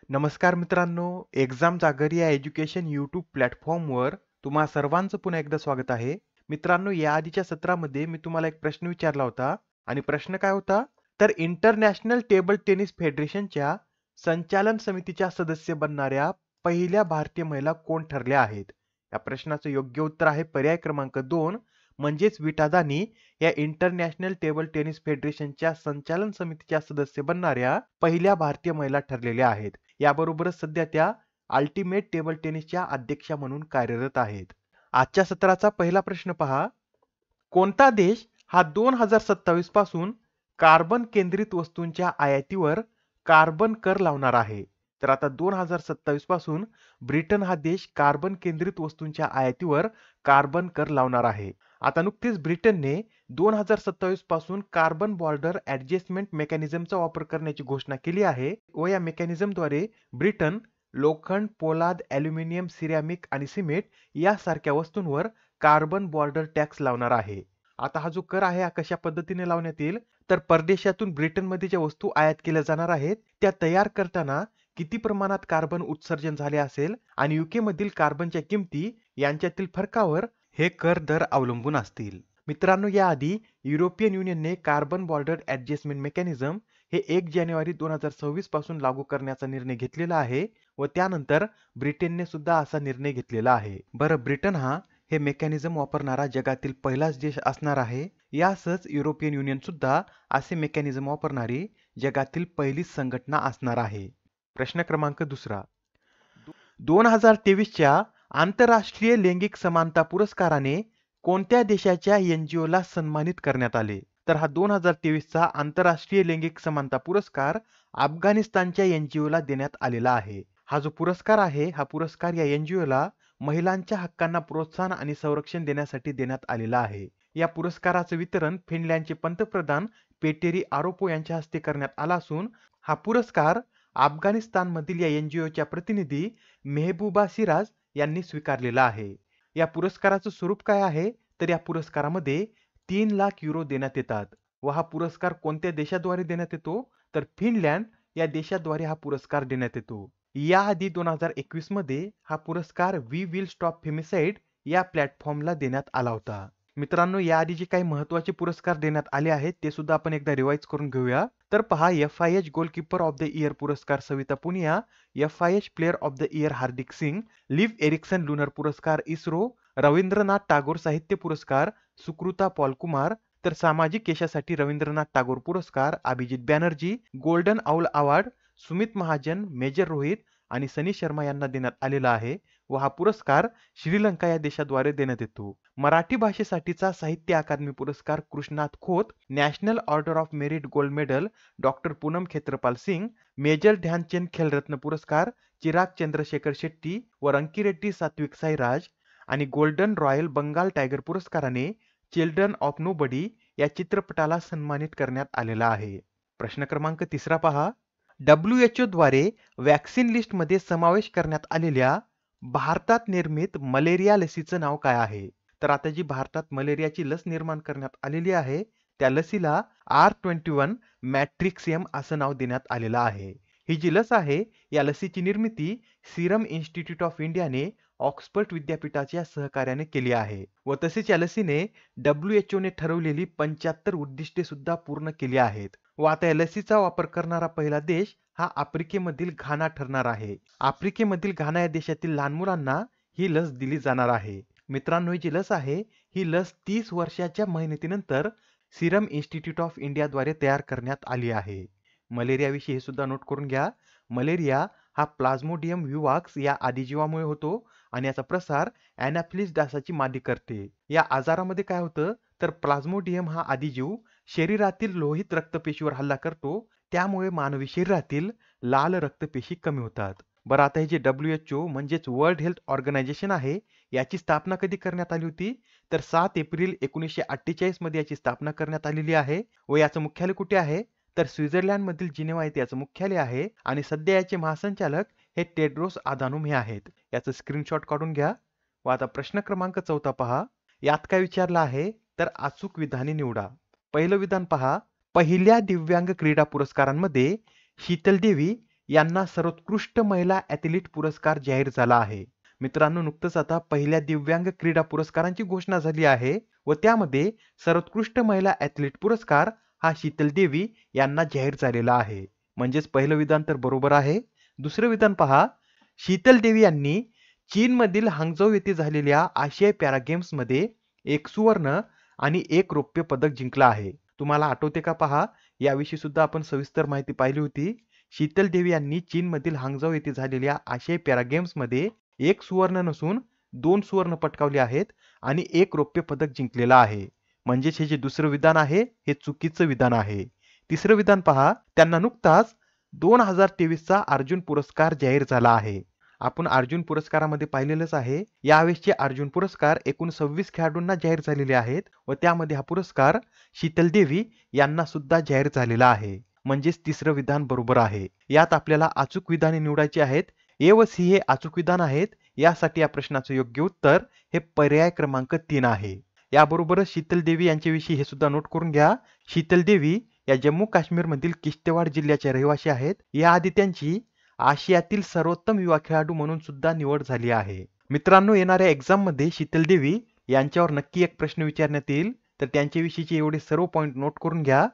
नमस्कार मित्रांनो, एक्झाम जागर या एज्युकेशन यूट्यूब प्लॅटफॉर्मवर तुम्हा सर्वांचं पुन्हा एकदा स्वागत आहे. मित्रांनो, या आधीच्या सत्रामध्ये मी तुम्हाला एक प्रश्न विचारला होता आणि प्रश्न काय होता? तर इंटरनॅशनल टेबल टेनिस फेडरेशनच्या संचालन समितीच्या सदस्य बनणाऱ्या पहिल्या भारतीय महिला कोण ठरल्या आहेत? या प्रश्नाचं योग्य उत्तर आहे पर्याय क्रमांक 2 म्हणजेच विटा दानी या इंटरनॅशनल टेबल टेनिस फेडरेशनच्या संचालन समितीच्या सदस्य बनणाऱ्या पहिल्या भारतीय महिला ठरलेल्या आहेत. याबरोबरच सध्या त्या अल्टिमेट टेबल टेनिसच्या अध्यक्षा म्हणून कार्यरत आहेत. आजच्या सत्राचा पहिला प्रश्न पहा. कोणता देश हा 2027 पासून कार्बन केंद्रित वस्तूंच्या आयातीवर कार्बन कर लावणार आहे? तर आता 2027 पासून ब्रिटन हा देश कार्बन केंद्रित वस्तूंच्या आयातीवर कार्बन कर लावणार आहे. आता नुकतीच ब्रिटनने 2027 पासून कार्बन बॉर्डर ऍडजस्टमेंट मेकॅनिझमचा वापर करण्याची घोषणा केली आहे व या मेकॅनिझमद्वारे ब्रिटन लोखंड, पोलाद, ॲल्युमिनियम, सिरॅमिक आणि सिमेंट यासारख्या वस्तूंवर कार्बन बॉर्डर टॅक्स लावणार आहे. आता हा जो कर आहे हा कशा पद्धतीने लावण्यात येईल? तर परदेशातून ब्रिटनमध्ये ज्या वस्तू आयात केल्या जाणार आहेत त्या तयार करताना किती प्रमाणात कार्बन उत्सर्जन झाले असेल आणि युके मधील कार्बनच्या किमती यांच्यातील फरकावर हे कर दर अवलंबून असतील. मित्रांनो, याआधी युरोपियन युनियनने कार्बन बॉर्डर ऍडजस्टमेंट मेकॅनिझम हे 1 जानेवारी 2026 पासून लागू करण्याचा निर्णय घेतलेला आहे व त्यानंतर ब्रिटनने सुद्धा असा निर्णय घेतलेला आहे. बरं, ब्रिटन हा हे मेकॅनिझम वापरणारा जगातील पहिलाच देश असणार आहे. यासच युरोपियन युनियन सुद्धा असे मेकॅनिझम वापरणारी जगातील पहिलीच संघटना असणार आहे. प्रश्न क्रमांक 2. 2023च्या आंतरराष्ट्रीय लैंगिक समानता पुरस्काराने कोणत्या देशाच्या एनजीओला सन्मानित करण्यात आले? तर हा 2023चा आंतरराष्ट्रीय लैंगिक समानता पुरस्कार अफगाणिस्तानच्या एनजीओला देण्यात आलेला आहे. हा जो पुरस्कार आहे हा पुरस्कार या एनजीओला महिलांच्या हक्कांना प्रोत्साहन आणि संरक्षण देण्यासाठी देण्यात आलेला आहे. या पुरस्काराचे वितरण फिनलँडचे पंतप्रधान पेटेरी आरोपो यांच्या हस्ते करण्यात आला असून हा पुरस्कार अफगाणिस्तानमधील या एनजीओच्या प्रतिनिधी मेहबूबा सिराज यांनी स्वीकारलेला आहे. या पुरस्काराचं स्वरूप काय आहे? तर या पुरस्कारामध्ये 3 लाख युरो देण्यात येतात व हा पुरस्कार कोणत्या देशाद्वारे देण्यात येतो? तर फिनलँड या देशाद्वारे हा पुरस्कार देण्यात येतो. याआधी 2021 मध्ये हा पुरस्कार वी विल स्टॉप फेमिसाइड या प्लॅटफॉर्मला देण्यात आला होता. मित्रांनो, याआधी जे काही महत्त्वाचे पुरस्कार देण्यात आले आहेत ते सुद्धा आपण एकदा रिवाइज करून घेऊया. तर पहा, FIH goalkeeper of the year पुरस्कार Savita Punia, FIH player of the year Hardik Singh, Leif Erikson lunar पुरस्कार इस्रो, रवींद्रनाथ टागोर साहित्य पुरस्कार सुकृता पॉलकुमार, तर सामाजिक यशासाठी रवींद्रनाथ टागोर पुरस्कार Abhijit Banerjee, golden owl award Sumit Mahajan, major Rohit आणि सनी शर्मा यांना देण्यात आलेला आहे व हा पुरस्कार श्रीलंका या देशाद्वारे देण्यात येतो. मराठी भाषेसाठीचा साहित्य अकादमी पुरस्कार Krishnat Khot, national order of merit gold medal doctor Poonam Khetrapal Singh, major Dhyan Chand Khel Ratna पुरस्कार चिराग चंद्रशेखर शेट्टी व रंकीरेड्डी सात्विक साईराज आणि गोल्डन रॉयल बंगाल टायगर पुरस्काराने चिल्ड्रन ऑफ नोबडी या चित्रपटाला सन्मानित करण्यात आलेला आहे. प्रश्न क्रमांक 3 पहा. WHO द्वारे वॅक्सिन लिस्टमध्ये समावेश करण्यात आलेल्या भारतात निर्मित मलेरिया लसीचं नाव काय आहे? तर आता जी भारतात मलेरियाची लस निर्माण करण्यात आलेली आहे त्या लसीला R21 मॅट्रिक्सियम असं नाव देण्यात आलेलं आहे. ही जी लस आहे या लसीची निर्मिती सिरम इन्स्टिट्यूट ऑफ इंडियाने ऑक्सफर्ड विद्यापीठाच्या सहकार्याने केली आहे व तसेच या लसीने WHO ने ठरवलेली 75 उद्दिष्टे सुद्धा पूर्ण केली आहेत व आता या लसीचा वापर करणारा पहिला देश हा आफ्रिकेमधील घाना ठरणार आहे. आफ्रिकेमधील घाना या देशातील लहान मुलांना ही लस दिली जाणार आहे. मित्रांनो, ही जी लस आहे ही लस 30 वर्षाच्या मेहनतीनंतर सिरम इन्स्टिट्यूट ऑफ इंडियाद्वारे तयार करण्यात आली आहे. मलेरियाविषयी हे सुद्धा नोट करून घ्या. मलेरिया हा प्लाझ्मोडियम विवाक्स या आदिजीवामुळे होतो आणि याचा प्रसार अॅनाफिलिस डासाची मादी करते. या आजारामध्ये काय होतं तर प्लाझ्मोडियम हा आदिजीव शरीरातील लोहित रक्तपेशीवर हल्ला करतो, त्यामुळे मानवी शरीरातील लाल रक्तपेशी कमी होतात. बरं, आता हे जे WHO म्हणजेच वर्ल्ड हेल्थ ऑर्गनायझेशन आहे याची स्थापना कधी करण्यात आली होती? तर 7 एप्रिल 1948 मध्ये याची स्थापना करण्यात आलेली आहे व याचं मुख्यालय कुठे आहे? तर स्वित्झर्लंड मधील जिनेवा येथे याचं मुख्यालय आहे आणि सध्या याचे महासंचालक हे टेड्रोस अधानोम हे आहेत. याचं स्क्रीनशॉट काढून घ्या. व आता प्रश्न क्रमांक 14 पहा. यात काय विचारलं आहे तर अचूक विधाने निवडा. पहिलं विधान पहा. पहिल्या दिव्यांग क्रीडा पुरस्कारांमध्ये शीतल देवी यांना सर्वोत्कृष्ट महिला ॲथलीट पुरस्कार जाहीर झाला आहे. मित्रांनो, नुकतंच आता पहिल्या दिव्यांग क्रीडा पुरस्कारांची घोषणा झाली आहे व त्यामध्ये सर्वोत्कृष्ट महिला ॲथलीट पुरस्कार हा शीतल देवी यांना जाहीर झालेला आहे. म्हणजेच पहिलं विधान तर बरोबर आहे. दुसरं विधान पहा, शीतल देवी यांनी चीनमधील हांगझोऊ येथे झालेल्या आशियाई पॅरा गेम्समध्ये 1 सुवर्ण आणि 1 रौप्य पदक जिंकलं आहे. तुम्हाला आठवते का पहा, याविषयी सुद्धा आपण सविस्तर माहिती पाहिली होती. शीतल देवी यांनी चीनमधील हांगझोऊ येथे झालेल्या आशियाई पॅरा गेम्समध्ये 1 सुवर्ण नसून 2 सुवर्ण पटकावले आहेत आणि 1 रौप्य पदक जिंकलेलं आहे. म्हणजेच हे जे दुसरं विधान आहे हे चुकीचं विधान आहे. तिसरं विधान पहा, त्यांना नुकताच 2023चा अर्जुन पुरस्कार जाहीर झाला आहे. आपण अर्जुन पुरस्कारामध्ये पाहिलेलंच आहे. यावेळेसचे अर्जुन पुरस्कार एकूण 26 खेळाडूंना जाहीर झालेले आहेत व त्यामध्ये हा पुरस्कार शीतल देवी यांना सुद्धा जाहीर झालेला आहे. म्हणजेच तिसरं विधान बरोबर आहे. यात आपल्याला अचूक विधाने निवडायची आहेत. ए व सी हे अचूक विधान आहेत. यासाठी या प्रश्नाचं योग्य उत्तर हे पर्याय क्रमांक 3 आहे. याबरोबरच शीतल देवी यांच्याविषयी हे सुद्धा नोट करून घ्या. शीतल देवी या जम्मू काश्मीरमधील किश्तवाड जिल्ह्याचे रहिवासी आहेत. याआधी त्यांची आशियातील सर्वोत्तम युवा खेळाडू म्हणून सुद्धा निवड झाली आहे. मित्रांनो, येणाऱ्या एक्झाम मध्ये शीतल देवी यांच्यावर नक्की एक प्रश्न विचारण्यात येईल, तर त्यांच्याविषयीचे एवढे सर्व पॉइंट नोट करून घ्या.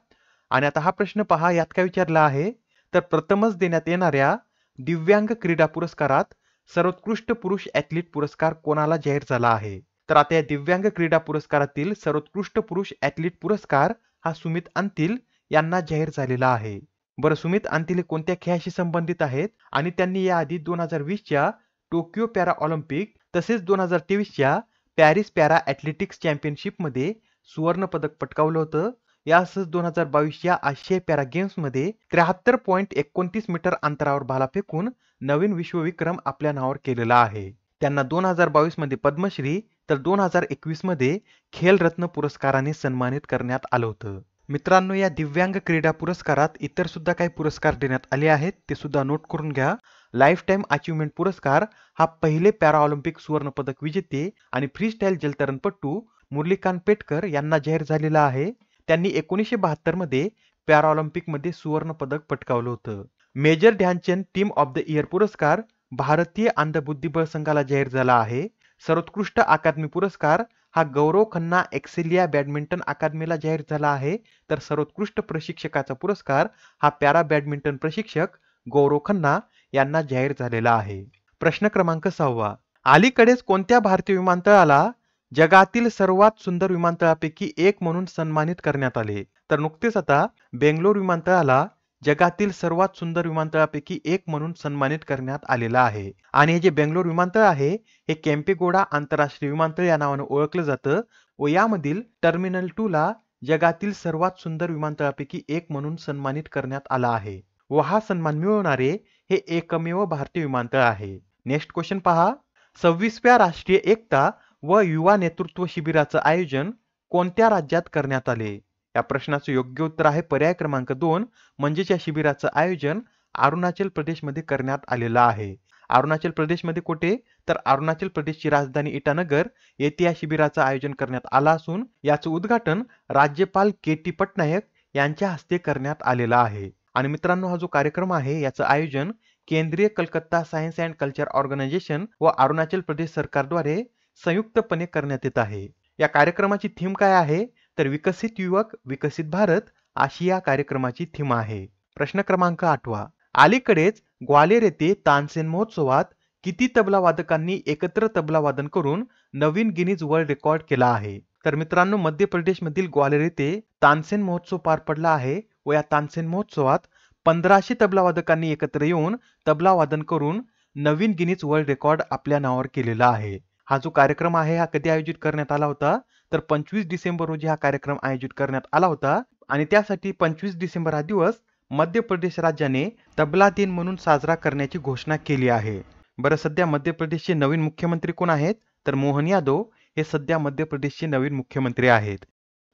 आणि आता हा प्रश्न पहा, यात काय विचारला आहे, तर प्रथमच देण्यात येणाऱ्या दिव्यांग क्रीडा पुरस्कारात सर्वोत्कृष्ट पुरुष ॲथलीट पुरस्कार कोणाला जाहीर झाला आहे? तर आता या दिव्यांग क्रीडा पुरस्कारातील सर्वोत्कृष्ट पुरुष ॲथलीट पुरस्कार हा सुमित अंतिल यांना जाहीर झालेला आहे. बरं, सुमित अंतिल कोणत्या खेळाशी संबंधित आहेत आणि त्यांनी याआधी 2020च्या टोकियो पॅरा ऑलिम्पिक तसेच 2023च्या पॅरिस पॅरा ॲथलेटिक्स चॅम्पियनशिपमध्ये सुवर्ण पदक पटकावलं होतं. यासच 2022च्या आशियाई पॅरा गेम्समध्ये 73.29 मीटर अंतरावर भाला फेकून नवीन विश्वविक्रम आपल्या नावावर केलेला आहे. त्यांना 2022 मध्ये पद्मश्री तर 2021 मध्ये खेलरत्न पुरस्काराने सन्मानित करण्यात आलं होतं. मित्रांनो, या दिव्यांग क्रीडा पुरस्कारात इतर सुद्धा काही पुरस्कार देण्यात आले आहेत, ते सुद्धा नोट करून घ्या. लाईफ टाईम अचीवमेंट पुरस्कार हा पहिले पॅरा ऑलिम्पिक सुवर्ण पदक विजेते आणि फ्रीस्टाईल जलतरणपटू मुरलीकांत पेटकर यांना जाहीर झालेला आहे. त्यांनी 1972 मध्ये पॅरा ऑलिम्पिक मध्ये सुवर्ण पदक पटकावलं होतं. Major Dhyan Chand team of the year पुरस्कार भारतीय अंधबुद्धिबळ संघाला जाहीर झाला आहे. सर्वोत्कृष्ट अकादमी पुरस्कार हा गौरव खन्ना एक्सेलिया बॅडमिंटन अकादमीला जाहीर झाला आहे. तर सर्वोत्कृष्ट प्रशिक्षकाचा पुरस्कार हा पॅरा बॅडमिंटन प्रशिक्षक गौरव खन्ना यांना जाहीर झालेला आहे. प्रश्न क्रमांक 6. अलीकडेच कोणत्या भारतीय विमानतळाला जगातील सर्वात सुंदर विमानतळापैकी एक म्हणून सन्मानित करण्यात आले? तर नुकतेच आता बेंगलोर विमानतळाला जगातील सर्वात सुंदर विमानतळापैकी एक म्हणून सन्मानित करण्यात आलेला आहे. आणि हे जे बेंगलोर विमानतळ आहे हे केम्पेगौडा आंतरराष्ट्रीय विमानतळ या नावाने ओळखलं जातं व यामधील टर्मिनल 2 ला जगातील सर्वात सुंदर विमानतळापैकी एक म्हणून सन्मानित करण्यात आला आहे व हा सन्मान मिळवणारे हे एकमेव भारतीय विमानतळ आहे. नेक्स्ट क्वेश्चन पहा, 26व्या राष्ट्रीय एकता व युवा नेतृत्व शिबिराचं आयोजन कोणत्या राज्यात करण्यात आले? या प्रश्नाचं योग्य उत्तर आहे पर्याय क्रमांक 2, म्हणजेच या शिबिराचं आयोजन अरुणाचल प्रदेशमध्ये करण्यात आलेलं आहे. अरुणाचल प्रदेशमध्ये कुठे? तर अरुणाचल प्रदेशची राजधानी इटानगर येथे या शिबिराचं आयोजन करण्यात आलं असून याचं उद्घाटन राज्यपाल के.टी. पटनायक यांच्या हस्ते करण्यात आलेला आहे. आणि मित्रांनो, हा जो कार्यक्रम आहे याचं आयोजन केंद्रीय Calcutta science and culture organisation व अरुणाचल प्रदेश सरकारद्वारे संयुक्तपणे करण्यात येत आहे. या कार्यक्रमाची थीम काय आहे? तर विकसित युवक विकसित भारत अशी या कार्यक्रमाची थीम आहे. प्रश्न क्रमांक 8. अलीकडेच ग्वालेर येथे तानसेन महोत्सवात किती तबला वादकांनी एकत्र तबला वादन करून नवीन गिनीज वर्ल्ड रेकॉर्ड केला आहे? तर मित्रांनो, मध्य प्रदेशमधील ग्वालेर येथे तानसेन महोत्सव पार पडला आहे व या तानसेन महोत्सवात 1500 तबला वादकांनी एकत्र येऊन तबला वादन करून नवीन गिनीज वर्ल्ड रेकॉर्ड आपल्या नावावर केलेला आहे. हा जो कार्यक्रम आहे हा कधी आयोजित करण्यात आला होता? तर 25 डिसेंबर रोजी हा कार्यक्रम आयोजित करण्यात आला होता आणि त्यासाठी 25 डिसेंबर हा दिवस मध्य प्रदेश राज्याने तबला दिन म्हणून साजरा करण्याची घोषणा केली आहे. बरं, सध्या मध्य प्रदेशचे नवीन मुख्यमंत्री कोण आहेत? तर मोहन यादव हे सध्या मध्य प्रदेशचे नवीन मुख्यमंत्री आहेत.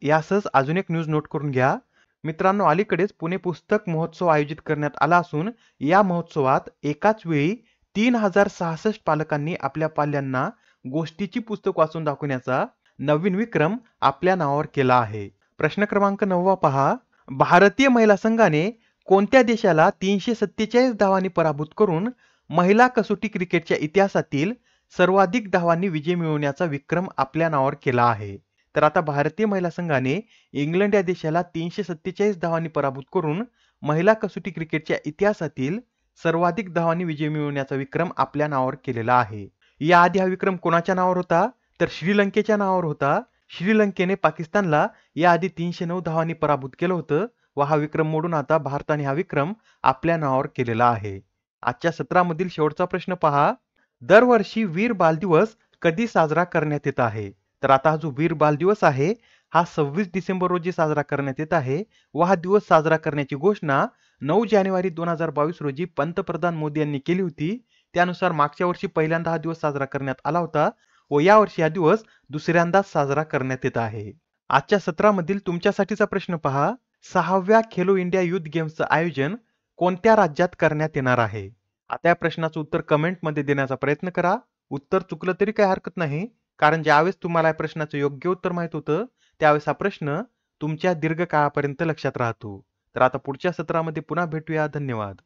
यासच अजून एक न्यूज नोट करून घ्या. मित्रांनो, अलीकडेच पुणे पुस्तक महोत्सव आयोजित करण्यात आला असून या महोत्सवात एकाच वेळी 3066 पालकांनी आपल्या पाल्यांना गोष्टीची पुस्तक वाचून दाखवण्याचा नवीन विक्रम आपल्या नावावर केला आहे. प्रश्न क्रमांक 9 पहा, भारतीय महिला संघाने कोणत्या देशाला 347 धावांनी पराभूत करून महिला कसोटी क्रिकेटच्या इतिहासातील सर्वाधिक धावांनी विजय मिळवण्याचा विक्रम आपल्या नावावर केला आहे? तर आता भारतीय महिला संघाने इंग्लंड या देशाला 347 धावांनी पराभूत करून महिला कसोटी क्रिकेटच्या इतिहासातील सर्वाधिक धावांनी विजय मिळवण्याचा विक्रम आपल्या नावावर केलेला आहे. याआधी हा विक्रम कोणाच्या नावावर होता? तर श्रीलंकेच्या नावावर होता. श्रीलंकेने पाकिस्तानला याआधी 309 धावांनी पराभूत केलं होतं व हा विक्रम मोडून आता भारताने हा विक्रम आपल्या नावावर केलेला आहे. आजच्या सत्रामधील शेवटचा प्रश्न पहा. दरवर्षी वीर बाल दिवस कधी साजरा करण्यात येत आहे? तर आता हा जो वीर बाल दिवस आहे हा 26 डिसेंबर रोजी साजरा करण्यात येत आहे व हा दिवस साजरा करण्याची घोषणा 9 जानेवारी 2022 रोजी पंतप्रधान मोदी यांनी केली होती. त्यानुसार मागच्या वर्षी पहिल्यांदा हा दिवस साजरा करण्यात आला होता व यावर्षी हा दिवस दुसऱ्यांदा साजरा करण्यात येत आहे. आजच्या सत्रामधील तुमच्यासाठीचा प्रश्न पहा. 6व्या खेलो इंडिया युथ गेम्सचं आयोजन कोणत्या राज्यात करण्यात येणार आहे? आता या प्रश्नाचं उत्तर कमेंटमध्ये देण्याचा प्रयत्न करा. उत्तर चुकलं तरी काही हरकत नाही, कारण ज्यावेळेस तुम्हाला या प्रश्नाचं योग्य उत्तर माहित होतं त्यावेळेस हा प्रश्न तुमच्या दीर्घकाळापर्यंत लक्षात राहतो. तर आता पुढच्या सत्रामध्ये पुन्हा भेटूया. धन्यवाद.